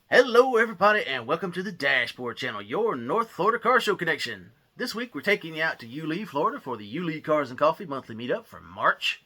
Hello, everybody, and welcome to the Dashboard Channel, your North Florida car show connection. This week, we're taking you out to Yulee, Florida for the Yulee Cars and Coffee monthly meetup for March.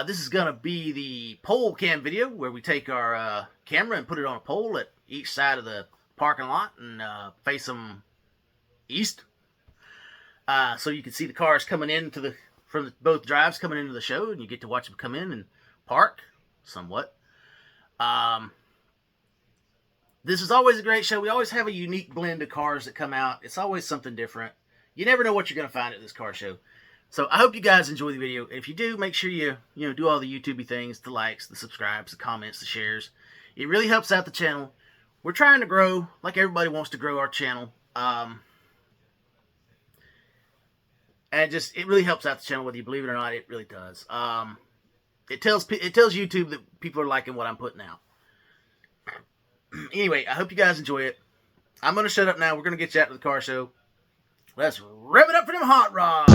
This is going to be the pole cam video where we take our camera and put it on a pole at each side of the parking lot and face them east. So you can see the cars coming in from both drives coming into the show, and you get to watch them come in and park somewhat. This is always a great show. We always have a unique blend of cars that come out. It's always something different. You never know what you're going to find at this car show. So I hope you guys enjoy the video. If you do, make sure you do all the YouTubey things, the likes, the subscribes, the comments, the shares. It really helps out the channel. We're trying to grow like everybody wants to grow our channel. And it really helps out the channel, whether you believe it or not. It really does. It tells YouTube that people are liking what I'm putting out. Anyway, I hope you guys enjoy it. I'm going to shut up now. We're going to get you out to the car show. Let's rev it up for them hot rods.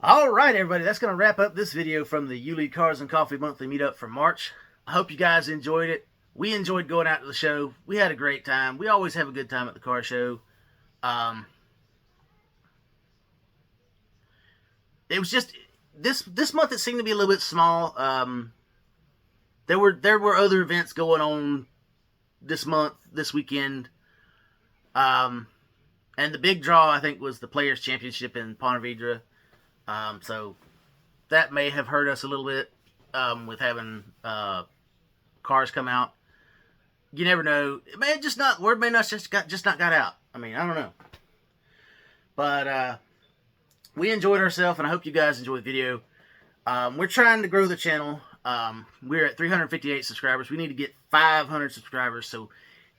All right, everybody, that's going to wrap up this video from the Yulee Cars and Coffee Monthly Meetup for March. I hope you guys enjoyed it. We enjoyed going out to the show. We had a great time. We always have a good time at the car show. It was just this month. It seemed to be a little bit small. There were other events going on this month, this weekend. And the big draw, I think, was the Players Championship in Ponte Vedra. So that may have hurt us a little bit with having cars come out. You never know. It may just not. Word may not just not got out. I mean, I don't know. But we enjoyed ourselves, and I hope you guys enjoyed the video. We're trying to grow the channel. We're at 358 subscribers. We need to get 500 subscribers. So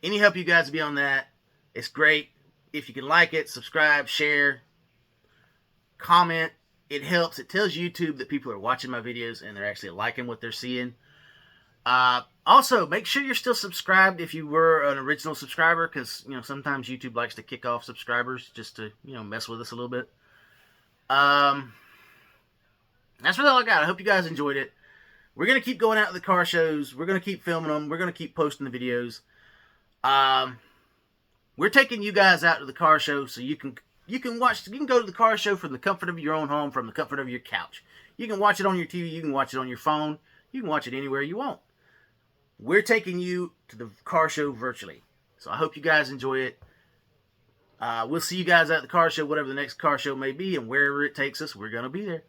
any help you guys will be on that, it's great. If you can like it, subscribe, share, comment. It helps. It tells YouTube that people are watching my videos and they're actually liking what they're seeing. Also, make sure you're still subscribed if you were an original subscriber, because sometimes YouTube likes to kick off subscribers just to mess with us a little bit. That's really all I got. I hope you guys enjoyed it. We're gonna keep going out to the car shows. We're gonna keep filming them. We're gonna keep posting the videos. We're taking you guys out to the car show so you can watch. You can go to the car show from the comfort of your own home, from the comfort of your couch. You can watch it on your TV. You can watch it on your phone. You can watch it anywhere you want. We're taking you to the car show virtually. So I hope you guys enjoy it. We'll see you guys at the car show, whatever the next car show may be, and wherever it takes us, we're going to be there.